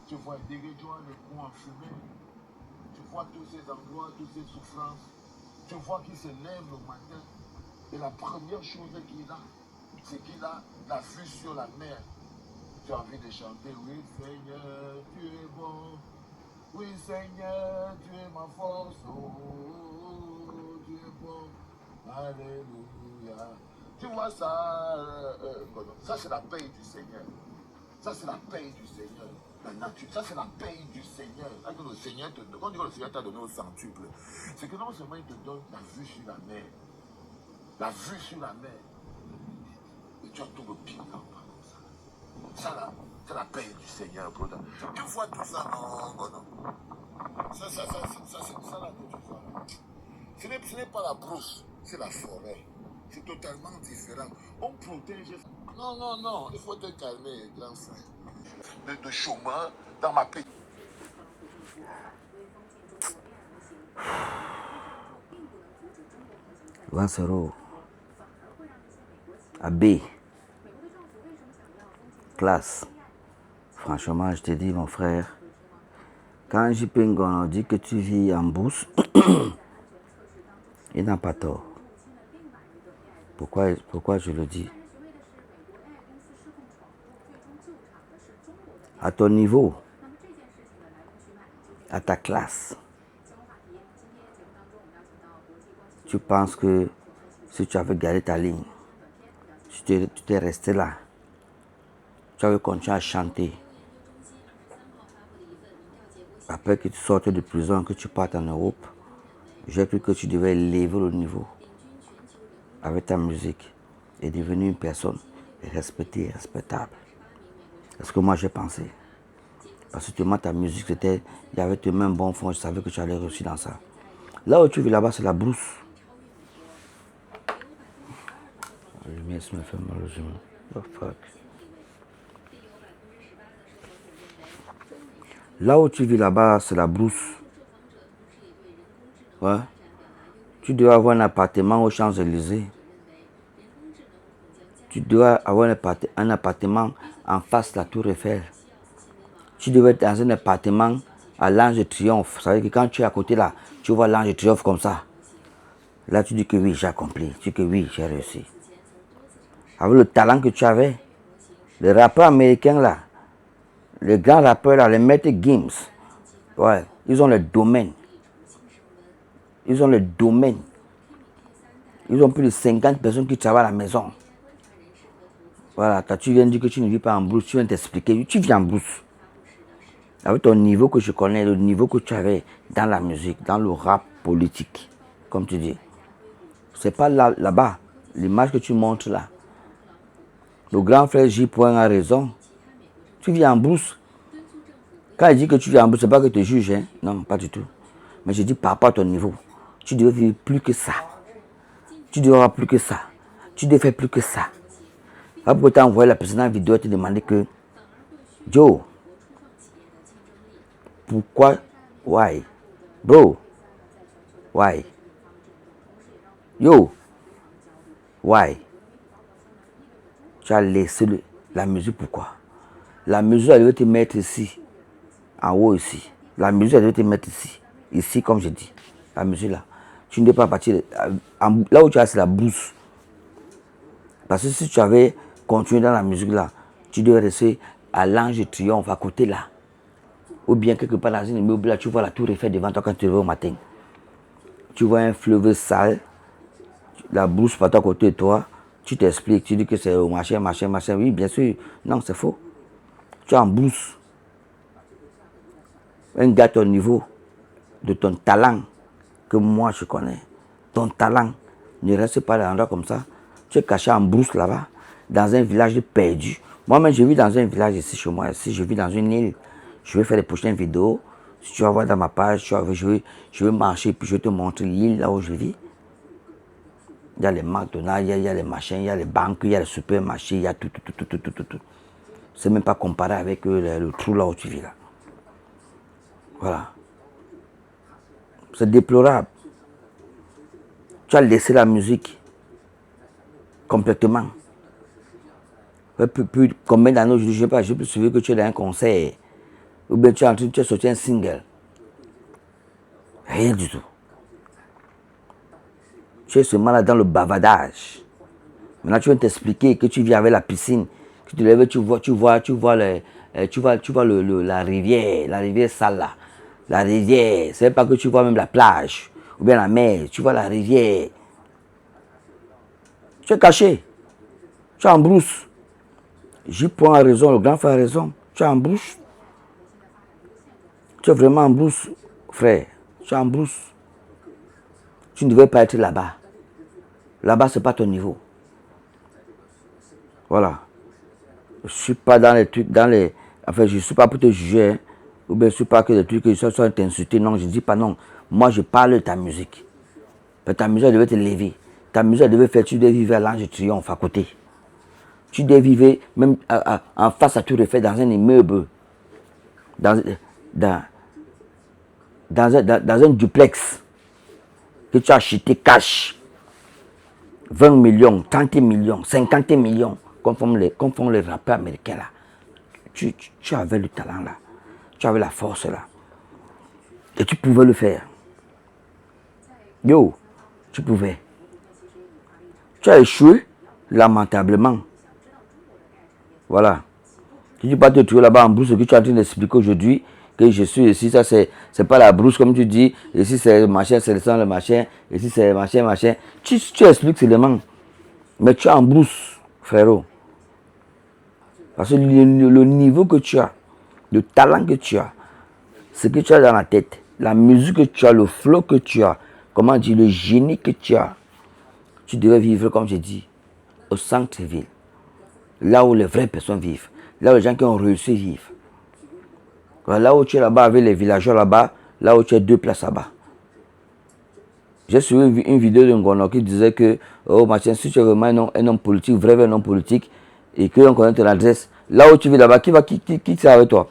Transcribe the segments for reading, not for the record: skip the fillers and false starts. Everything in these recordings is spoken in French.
Tu vois des régions, les coups en fumée. Tu vois tous ces endroits, toutes ces souffrances. Tu vois qu'il se lève le matin. Et la première chose qu'il a, c'est qu'il a la vue sur la mer. Tu as envie de chanter, oui Seigneur, tu es bon. Oui Seigneur, tu es ma force. Oh, tu es bon. Alléluia. Tu vois ça, ça c'est la paix du Seigneur. Ça c'est la paix du Seigneur. La nature, ça c'est la paix du Seigneur. Quand le Seigneur te donne, quand le Seigneur t'a donné au centuple, c'est que non seulement il te donne la vue sur la mer, la vue sur la mer, et tu as tout le bien comme ça. Ça là, c'est la paix du Seigneur. Tu vois tout ça, non. Ça là que tu vois là. Ce n'est pas la brousse, c'est la forêt. C'est totalement différent. On protège. Non, il faut te calmer, grand frère. De chômeur dans ma paix. Vansero, AB, classe. Franchement, je te dis, mon frère, quand JP Ngono dit que tu vis en bourse, il n'a pas tort. Pourquoi je le dis? À ton niveau, à ta classe, tu penses que si tu avais gardé ta ligne, tu t'es resté là, tu avais continué à chanter. Après que tu sortes de prison, que tu partes en Europe, j'ai cru que tu devais élever le niveau avec ta musique et devenir une personne respectée et respectable. C'est ce que moi j'ai pensé. Parce que ta musique, il y avait tes mêmes bons fonds, je savais que tu allais réussir dans ça. Là où tu vis là-bas, c'est la brousse. La lumière, ça me fait mal aux yeux. Oh fuck. Là où tu vis là-bas, c'est la brousse. Ouais. Tu dois avoir un appartement aux Champs-Élysées. Tu dois avoir un appartement en face de la Tour Eiffel. Tu devais être dans un appartement à l'Arc de Triomphe. Ça veut dire que quand tu es à côté là, tu vois l'Arc de Triomphe comme ça. Là, tu dis que oui, j'ai accompli. Tu dis que oui, j'ai réussi. Avec le talent que tu avais, les rappeurs américains là, les grands rappeurs là, les Maître Gims, ouais, ils ont le domaine. Ils ont le domaine. Ils ont plus de 50 personnes qui travaillent à la maison. Voilà, quand tu viens dire que tu ne vis pas en brousse, tu viens t'expliquer, tu vis en brousse. Avec ton niveau que je connais, le niveau que tu avais dans la musique, dans le rap politique, comme tu dis. C'est pas là-bas, l'image que tu montres là. Le grand frère J. a raison. Tu vis en brousse. Quand il dit que tu vis en brousse, c'est pas que tu te juges, hein? Non, pas du tout. Mais je dis par rapport à ton niveau, tu devais vivre plus que ça. Tu devais avoir plus que ça. Tu devais faire plus que ça. Après, tu as envoyé la précédente vidéo et te demander que Joe, pourquoi? Why? Bro, why? Yo, why? Tu as laissé la musique, pourquoi? La musique, elle devait te mettre ici, en haut ici. La musique, elle devait te mettre ici. Ici, comme je dis. La musique là. Tu ne devais pas partir. Là où tu as, c'est la brousse. Parce que si tu avais continué dans la musique là, tu devais rester à l'Arc de Triomphe, à côté là. Ou bien quelque part dans une immeuble là, tu vois la tour Eiffel devant toi quand tu te réveilles au matin. Tu vois un fleuve sale, la brousse partout à côté de toi. Tu t'expliques, tu dis que c'est au machin. Oui, bien sûr. Non, c'est faux. Tu es en brousse. Un gars à ton niveau, de ton talent, que moi je connais. Ton talent, ne reste pas dans un endroit comme ça. Tu es caché en brousse là-bas, dans un village perdu. Moi-même, je vis dans un village ici chez moi. Ici, je vis dans une île. Je vais faire les prochaines vidéos. Si tu vas voir dans ma page, je vais marcher puis je vais te montrer l'île là où je vis. Il y a les McDonald's, il y a les machins, il y a les banques, il y a les supermarchés, il y a tout. C'est même pas comparé avec le trou là où tu vis là. Voilà. C'est déplorable. Tu as laissé la musique complètement. Plus combien d'années aujourd'hui, je ne sais pas, je peux suivre que tu es dans un concert. Ou bien tu as sorti un single. Rien du tout. Tu es seulement là dans le bavardage. Maintenant, tu viens t'expliquer que tu vis avec la piscine. Que tu te lèves, tu vois la rivière sale là. La rivière. C'est pas que tu vois même la plage. Ou bien la mer. Tu vois la rivière. Tu es caché. Tu es en brousse. J'y prends raison, le grand frère a raison. Tu es en brousse. Tu es vraiment en brousse, frère. Tu es en brousse. Tu ne devais pas être là-bas. Là-bas, ce n'est pas ton niveau. Voilà. Je ne suis pas dans les trucs, Enfin, je ne suis pas pour te juger. Hein. Ou bien je ne suis pas que les trucs que je sois t'insulter. Non, je ne dis pas non. Moi, je parle de ta musique. Mais ta musique, elle devait te lever. Ta musique, elle devait faire, tu devais vivre à l'Arc de Triomphe à côté. Tu devais vivre même en face à tout refait dans un immeuble. Dans un duplex. Que tu as acheté cash. 20 millions, 30 millions, 50 millions. Comme font les rappeurs américains là. Tu avais le talent là. Tu avais la force là. Et tu pouvais le faire. Yo, tu pouvais. Tu as échoué lamentablement. Voilà. Tu ne dis pas te trouver là-bas en brousse, ce que tu es en train d'expliquer aujourd'hui, que je suis ici, ça c'est pas la brousse comme tu dis, ici c'est le machin, c'est le machin, ici c'est machin. Tu expliques seulement. Mais tu es en brousse, frérot. Parce que le niveau que tu as, le talent que tu as, ce que tu as dans la tête, la musique que tu as, le flow que tu as, comment dire, le génie que tu as, tu devrais vivre, comme je dis, au centre-ville. Là où les vraies personnes vivent. Là où les gens qui ont réussi vivent. Là où tu es là-bas avec les villageois là-bas, là où tu as 2 places là-bas. J'ai suivi une vidéo de Ngono qui disait que, oh machin, si tu es vraiment un homme politique, vrai homme politique, et qu'on connaît ton adresse, là où tu vis là-bas, qui sera avec toi?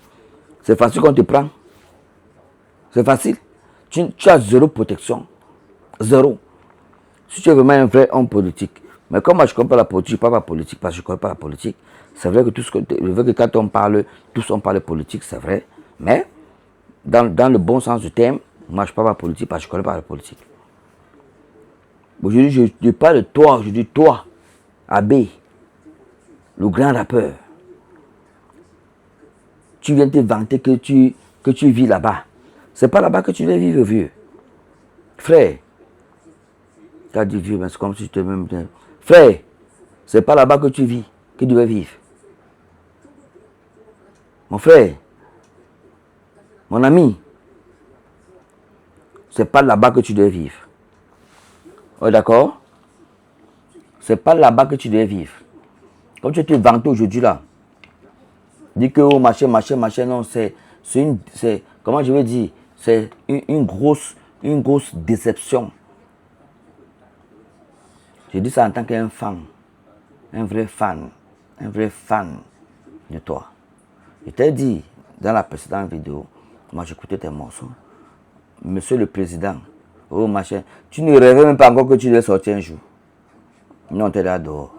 C'est facile qu'on te prend. C'est facile. Tu as zéro protection. Zéro. Si tu es vraiment un vrai homme politique. Mais comme moi je ne connais pas la politique, je ne parle pas politique parce que je ne connais pas la politique. C'est vrai que quand on parle, tous on parle politique, c'est vrai. Mais dans le bon sens du terme, moi je ne parle pas politique parce que je ne connais pas la politique. Aujourd'hui, je parle de toi, je dis toi, Abbé, le grand rappeur. Tu viens te vanter que tu vis là-bas. C'est pas là-bas que tu dois vivre, vieux. Frère, tu as dit vieux, mais c'est comme si tu te même. Frère, c'est pas là-bas que tu vis, que tu dois vivre. Mon frère, mon ami, c'est pas là-bas que tu dois vivre. Oh, d'accord? C'est pas là-bas que tu dois vivre. Comme tu te vantes aujourd'hui là, dis que oh, machin, non, c'est comment je vais dire, c'est une grosse déception. Je dis ça en tant qu'un fan, un vrai fan de toi. Je t'ai dit dans la précédente vidéo, moi j'écoutais tes morceaux. Monsieur le Président, oh machin, tu ne rêvais même pas encore que tu devais sortir un jour. Non, tu es là dehors.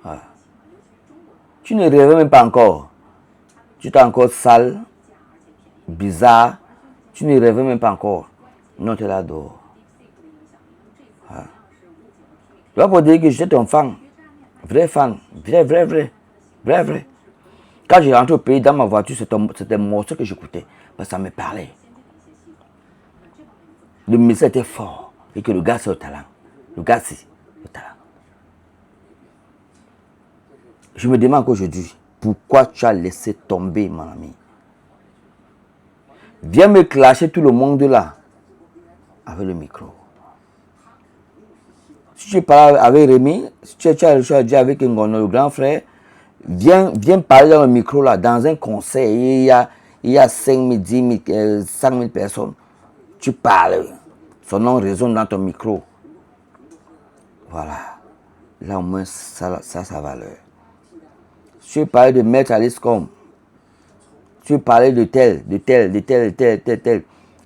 Voilà. Tu ne rêvais même pas encore. Tu es encore sale, bizarre. Tu ne rêvais même pas encore. Non, tu es là dehors. Voilà. Tu vas pour dire que j'étais ton fan. Vrai fan. Vrai. Quand j'ai rentré au pays, dans ma voiture, c'était un morceau que j'écoutais. Parce que ça me parlait. Le message était fort. Et que le gars, c'est au talent. Le gars, c'est au talent. Je me demande qu'aujourd'hui, pourquoi tu as laissé tomber, mon ami? Viens me clasher tout le monde là. Avec le micro. Si tu parles avec Rémi, si tu as dit avec Ngono, le grand frère, viens parler dans le micro là, dans un concert, il y a 5 000, 10 000, 5 000 personnes. Tu parles. Son nom résonne dans ton micro. Voilà. Là au moins, ça a sa valeur. Si tu parlais de Maître Alice Com, tu parlais de tel.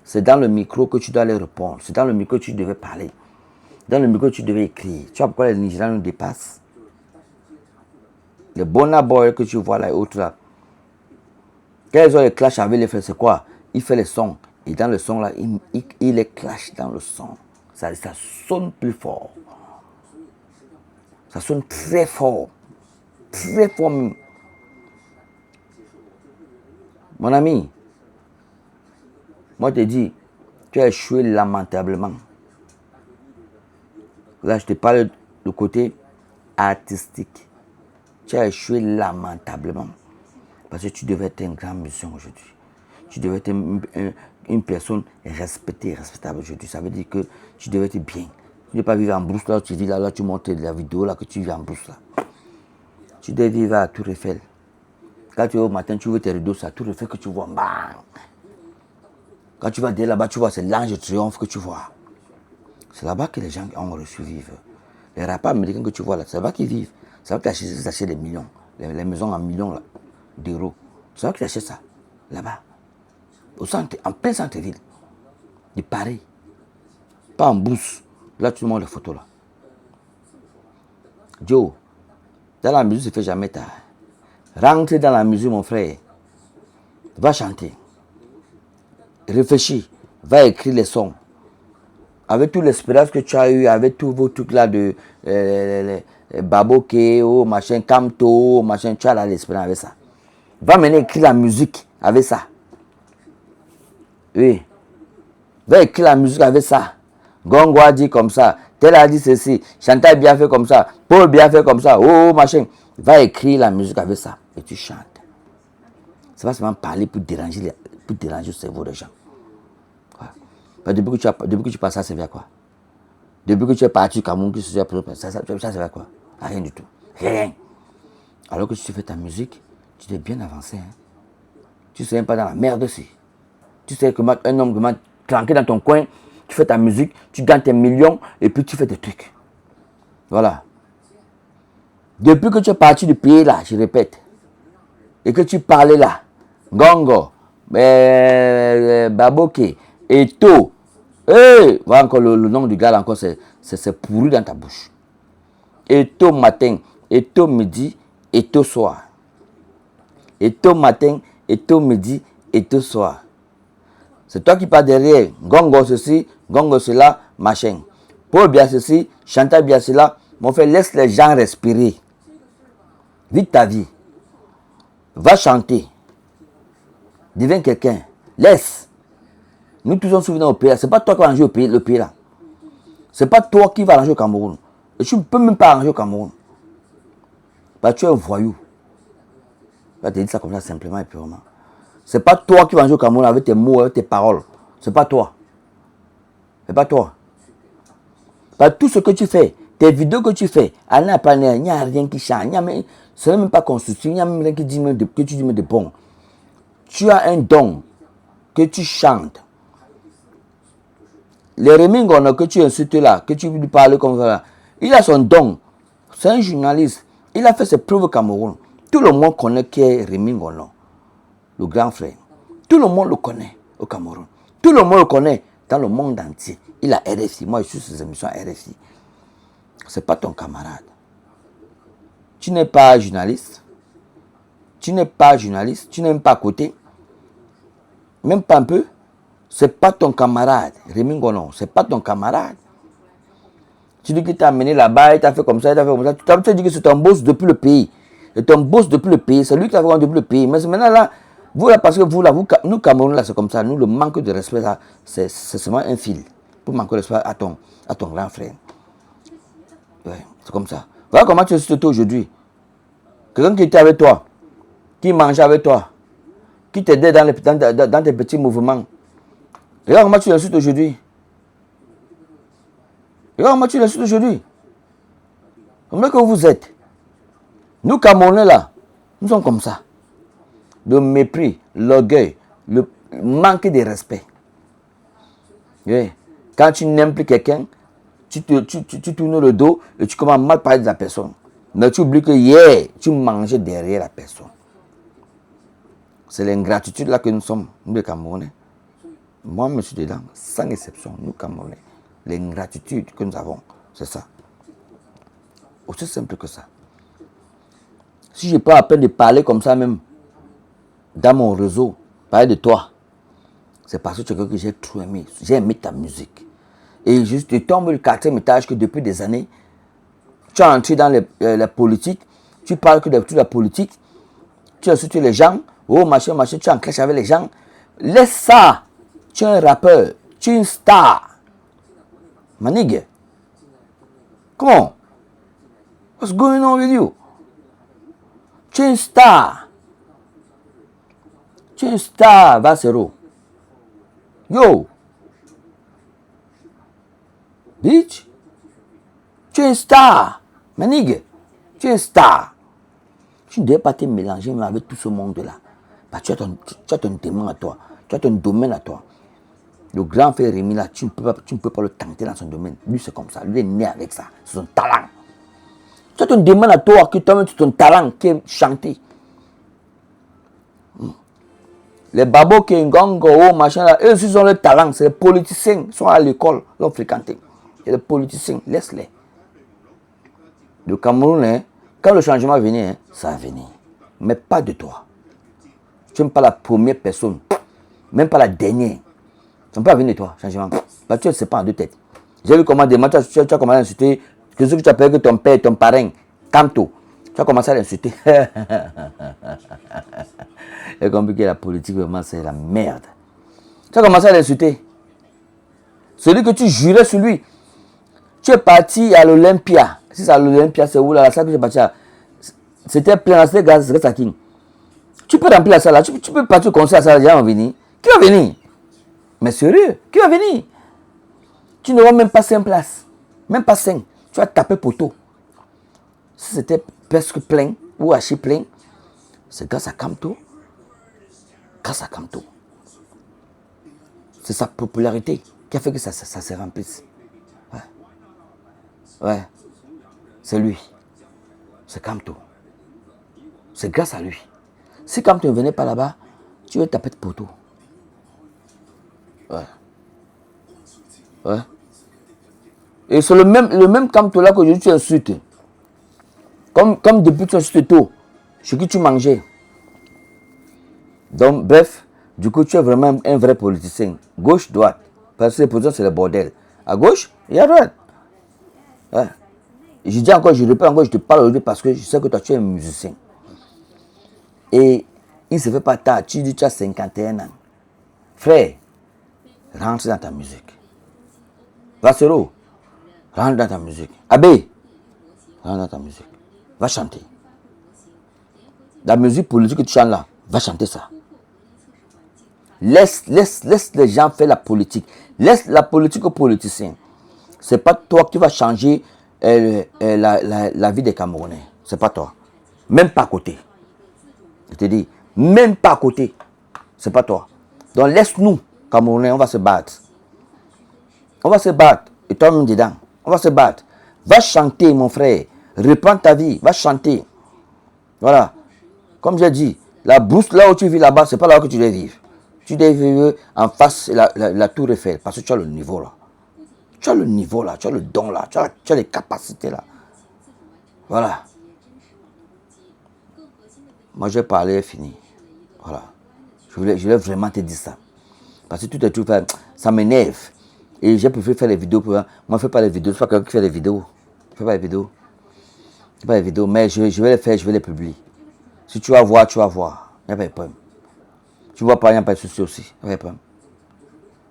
C'est dans le micro que tu dois les répondre. C'est dans le micro que tu devais parler. Dans le micro, tu devais écrire. Tu vois pourquoi les Nigérians nous dépassent? Les Burna Boy que tu vois là et autres là. Quand ils ont les clashs avec les frères, c'est quoi? Il fait les sons. Et dans le son là, il les clash dans le son. Ça sonne plus fort. Ça sonne très fort. Très fort même. Mon ami, moi je te dis, tu as échoué lamentablement. Là, je te parle du côté artistique. Tu as échoué lamentablement. Parce que tu devais être un grand musicien aujourd'hui. Tu devais être une personne respectée, respectable aujourd'hui. Ça veut dire que tu devais être bien. Tu ne devais pas vivre en brousse là, tu dis là, tu montres de la vidéo là que tu vis en brousse là. Tu devais vivre à Tour Eiffel. Quand tu es au matin, tu veux tes rideaux, c'est à Tour Eiffel que tu vois. Bang! Quand tu vas derrière là-bas, tu vois, c'est l'Arc de Triomphe que tu vois. C'est là-bas que les gens ont reçu vivre. Les rappeurs américains que tu vois là, c'est là-bas qu'ils vivent. C'est là-bas qu'ils achètent des millions. Les maisons en millions d'euros. C'est là qu'ils achètent ça. Là-bas. Au centre, en plein centre-ville. De Paris. Pas en brousse. Là, tu montres les photos là. Joe, dans la musique, ça ne fait jamais tard. Rentre dans la musique, mon frère. Va chanter. Réfléchis. Va écrire les sons. Avec toute l'espérance que tu as eu, avec tous vos trucs là de Baboke, machin, Kamto, machin, tu as là l'espérance avec ça. Va maintenant écrire la musique avec ça. Oui. Va écrire la musique avec ça. Gongo a dit comme ça. Tel a dit ceci. Chantal bien fait comme ça. Paul bien fait comme ça. Oh, machin. Va écrire la musique avec ça. Et tu chantes. C'est pas seulement parler pour déranger le cerveau des gens. Depuis que tu passes ça, c'est vers quoi? Depuis que tu es parti au Cameroun, ça c'est vers quoi? Rien du tout. Rien. Alors que si tu fais ta musique, tu t'es bien avancé. Hein? Tu ne sais même pas dans la merde aussi. Tu sais que un homme qui tranquille dans ton coin, tu fais ta musique, tu gagnes tes millions et puis tu fais des trucs. Voilà. Depuis que tu es parti du pays là, je répète, et que tu parlais là, Gongo, Baboke, Eto, voilà encore le nom du gars là encore, c'est pourri dans ta bouche. Eto matin, Eto midi, Eto soir. Eto matin, Eto midi, Eto soir. C'est toi qui parles derrière. Gongo ceci, Gongo cela, machin. Paul bien ceci, Chantal bien cela. Mon frère, laisse les gens respirer. Vis ta vie. Va chanter. Deviens quelqu'un. Laisse. Nous tous on se souvient au pays. C'est pas toi qui vas arranger le pays là. C'est pas toi qui vas arranger au Cameroun. Et tu ne peux même pas arranger au Cameroun. Bah, tu es un voyou. Je te dis ça comme ça simplement et purement. C'est pas toi qui vas jouer au Cameroun avec tes mots, avec tes paroles. C'est pas toi. C'est pas toi. Pas tout ce que tu fais, tes vidéos que tu fais, il n'y a rien qui change. Ce n'est même pas construit. Il n'y a même rien qui dit que tu dis de bon. Tu as un don que tu chantes. Les Remingono que tu insultes là, que tu lui parles comme ça, il a son don. C'est un journaliste. Il a fait ses preuves au Cameroun. Tout le monde connaît qui est Remingono, le grand frère. Tout le monde le connaît au Cameroun. Tout le monde le connaît dans le monde entier. Il a RFI. Moi, je suis sur ses émissions à RFI. Ce n'est pas ton camarade. Tu n'es pas journaliste. Tu n'es pas journaliste. Tu n'es même pas à côté. Même pas un peu. Ce n'est pas ton camarade. Remingono, ce n'est pas ton camarade. Tu dis qu'il t'a amené là-bas, il t'a fait comme ça, il t'a fait comme ça. Tu t'as dit que c'est ton boss depuis le pays. C'est ton boss depuis le pays. C'est lui qui t'a fait depuis le pays. Mais maintenant là, vous là, parce que vous là, nous Camerounais là, c'est comme ça. Nous, le manque de respect là, c'est seulement un fil. Pour manquer de respect à ton grand frère. Ouais, c'est comme ça. Voilà comment tu es sur toi aujourd'hui. Quelqu'un qui était avec toi, qui mangeait avec toi, qui t'aidait dans tes petits mouvements. Regarde comment tu l'insultes aujourd'hui. Regarde comment tu l'insultes aujourd'hui. Comment que vous êtes. Nous, Camerounais, là, nous sommes comme ça. Le mépris, l'orgueil, le manque de respect. Oui. Quand tu n'aimes plus quelqu'un, tu tournes le dos et tu commences à mal parler de la personne. Mais tu oublies que hier, tu mangeais derrière la personne. C'est l'ingratitude là que nous sommes, nous les Camerounais. Moi, je suis dedans, sans exception, nous Camerounais. L'ingratitude que nous avons, c'est ça. Aussi simple que ça. Si je prends la peine de parler comme ça même, dans mon réseau, parler de toi, c'est parce que tu es quelqu'un que j'ai trop aimé. J'ai aimé ta musique. Et juste, tu tombes le quatrième étage que depuis des années, tu es entré dans la politique, tu parles que de toute la politique, tu insultes les gens, oh machin, machin, tu es en clash avec les gens. Laisse ça. Tu es un rappeur, tu es une star. Manigue. Comment? What's going on with you? Tu es une star. Tu es une star, Vasero. Yo. Bitch. Tu es une star. Manigue. Tu es une star. Tu ne devais pas te mélanger avec tout ce monde-là. Bah, tu as ton démon à toi. Tu as ton domaine à toi. Le grand frère Rémi, là, tu ne peux pas le tenter dans son domaine. Lui, c'est comme ça. Lui, il est né avec ça. C'est son talent. Tu as ton domaine à toi, que toi-même, c'est ton talent qui est chanté. Les babos qui ont machin là, eux aussi ont le talent. C'est les politiciens. Ils sont à l'école, ils ont fréquenté. C'est les politiciens. Laisse-les. Le Cameroun, hein, quand le changement venait, hein, ça va venir. Mais pas de toi. Tu n'es pas la première personne. Même pas la dernière. Ça ne peut pas venir de toi, changement. Bah, tu ne sais pas en deux têtes. J'ai vu comment des matins, tu as commencé à insulter. Que ce que tu appelles que ton père, ton parrain, Kamto. Tu as commencé à l'insulter. Et compris que la politique, vraiment, c'est la merde. Tu as commencé à l'insulter. Celui que tu jurais sur lui. Tu es parti à l'Olympia. Si c'est à l'Olympia, c'est où là, la salle que j'ai parti à. C'était plein, c'était grâce à King. Tu peux remplir la salle là. Tu peux partir au concert à ça, les gens vont venir. Qui va venir? Mais sérieux, qui va venir? Tu n'auras même pas 5 places. Même pas 5. Tu vas taper poteau. Si c'était presque plein ou archi plein, c'est grâce à Kamto. Grâce à Kamto. C'est sa popularité qui a fait que ça se remplisse. Ouais. Ouais. C'est lui. C'est Kamto. C'est grâce à lui. Si Kamto ne venait pas là-bas, tu veux taper de poteau. Ouais. Ouais. Et c'est le même Kamto là que tu insultes. Comme depuis que tu insultes tôt, ce que tu mangeais. Donc, bref, du coup, tu es vraiment un vrai politicien. Gauche, droite. Parce que les positions, c'est le bordel. À gauche et à droite. Ouais. Je dis encore, je répète encore, je te parle aujourd'hui parce que je sais que toi, tu es un musicien. Et il ne se fait pas tard. Tu dis, tu as 51 ans. Frère, rentre dans ta musique. Vasero, rentre dans ta musique. Abbé, rentre dans ta musique. Va chanter. La musique politique que tu chantes là, va chanter ça. Laisse les gens faire la politique. Laisse la politique aux politiciens. Ce n'est pas toi qui vas changer la vie des Camerounais. Ce n'est pas toi. Même pas à côté. Je te dis, même pas à côté. Ce n'est pas toi. Donc laisse-nous, Camerounais, on va se battre. On va se battre. Et toi-même dedans. On va se battre. Va chanter, mon frère. Reprends ta vie. Va chanter. Voilà. Comme j'ai dit, la brousse là où tu vis là-bas, ce n'est pas là où tu dois vivre. Tu dois vivre en face de la tour Eiffel. Parce que tu as le niveau là. Tu as le niveau là. Tu as le don là. Tu as les capacités là. Voilà. Moi, j'ai parlé, fini. Voilà. Je voulais vraiment te dire ça. Parce que tout est tout fait. Ça m'énerve. Et j'ai préféré faire les vidéos pour. Moi, je ne fais pas les vidéos. Je ne suis pas quelqu'un qui fait les vidéos. Je ne fais pas les vidéos. Je ne fais pas les vidéos. Mais je vais les faire, je vais les publier. Si tu vas voir, tu vas voir. Il n'y a pas de problème. Tu vois pas, il n'y a pas de souci aussi. Il n'y a pas de problème.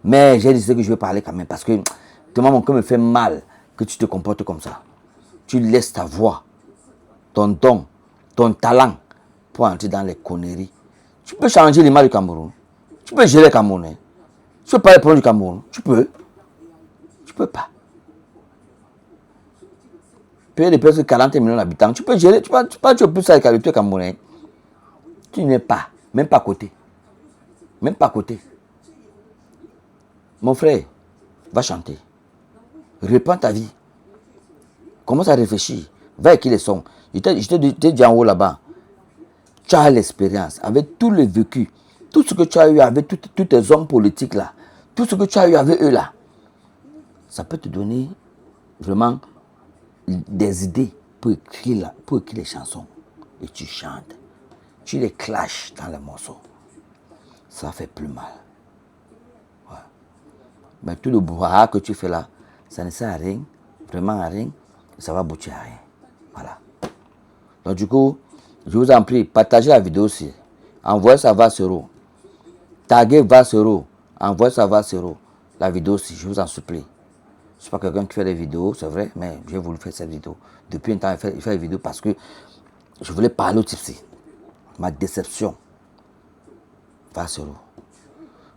Mais j'ai décidé que je vais parler quand même. Parce que tellement mon cœur me fait mal que tu te comportes comme ça. Tu laisses ta voix, ton don, ton talent pour entrer dans les conneries. Tu peux changer l'image du Cameroun. Tu peux gérer le Camerounais. Tu peux parler pour du Cameroun. Tu peux. Tu peux pas. Pays de presque 40 millions d'habitants. Tu peux gérer. Tu peux plus avec le Camerounais. Tu n'es pas. Même pas à côté. Même pas à côté. Mon frère, va chanter. Reprends ta vie. Commence à réfléchir. Va avec qui les sons. Je t'ai dit en haut là-bas. Tu as l'expérience. Avec tout le vécu. Tout ce que tu as eu avec tous tes hommes politiques là. Tout ce que tu as eu avec eux là. Ça peut te donner vraiment des idées pour écrire les chansons. Et tu chantes. Tu les clashes dans les morceaux. ça fait plus mal. Ouais. Mais tout le brouhaha que tu fais là, ça ne sert à rien, vraiment à rien, ça va aboutir à rien. Voilà. Donc du coup, je vous en prie, partagez la vidéo aussi. Envoyez ça à Vasero. Taguez Vasero. Envoyez ça à Vasero. La vidéo aussi, je vous en supplie. Je ne suis pas quelqu'un qui fait des vidéos, c'est vrai, mais j'ai voulu faire cette vidéo. Depuis un temps, il fait des vidéos parce que je voulais parler au Tipsy. Ma déception. Vasero.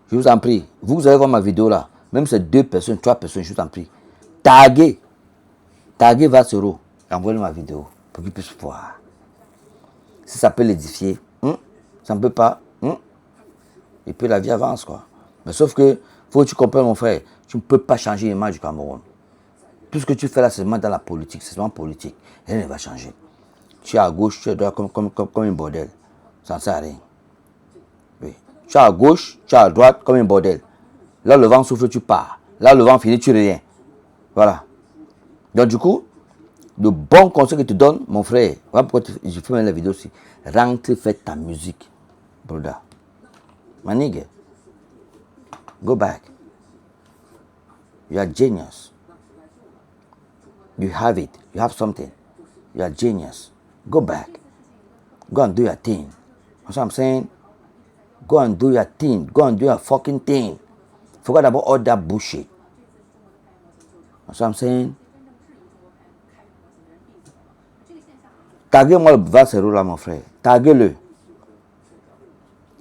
Je vous en prie, vous allez voir ma vidéo là. Même si c'est 2 personnes, 3 personnes, je vous en prie. Taguez Vasero. Envoyez ma vidéo pour qu'il puisse voir. Si ça peut l'édifier, ça ne peut pas. Et puis la vie avance, quoi. Mais sauf que, faut que tu comprennes, mon frère, tu ne peux pas changer l'image du Cameroun. Tout ce que tu fais là, c'est seulement dans la politique, c'est seulement politique. Rien ne va changer. Tu es à gauche, tu es à droite comme un bordel. Ça ne sert à rien. Oui. Tu es à gauche, tu es à droite comme un bordel. Là, le vent souffle, tu pars. Là, le vent finit, tu reviens. Voilà. Donc, du coup, le bon conseil que tu donnes, mon frère, voilà pourquoi je fais même la vidéo aussi. Rentre, fais ta musique. Brother. My nigga. Go back. You are genius. You have it. You have something. You are genius. Go back. Go and do your thing. That's what I'm saying. Go and do your thing. Go and do your fucking thing. Forget about all that bullshit. That's what I'm saying. Taguez-moi le Vasero là, mon frère. Taguez-le.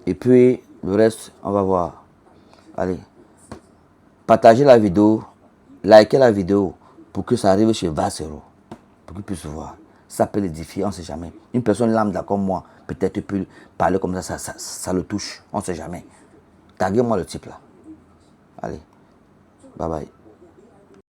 Et puis, le reste, on va voir. Allez. Partagez la vidéo. Likez la vidéo pour que ça arrive chez Vasero. Pour qu'il puisse voir. Ça peut l'édifier, on ne sait jamais. Une personne lambda comme moi, peut-être peut parler comme ça le touche. On ne sait jamais. Taguez-moi le type là. Allez. Bye bye.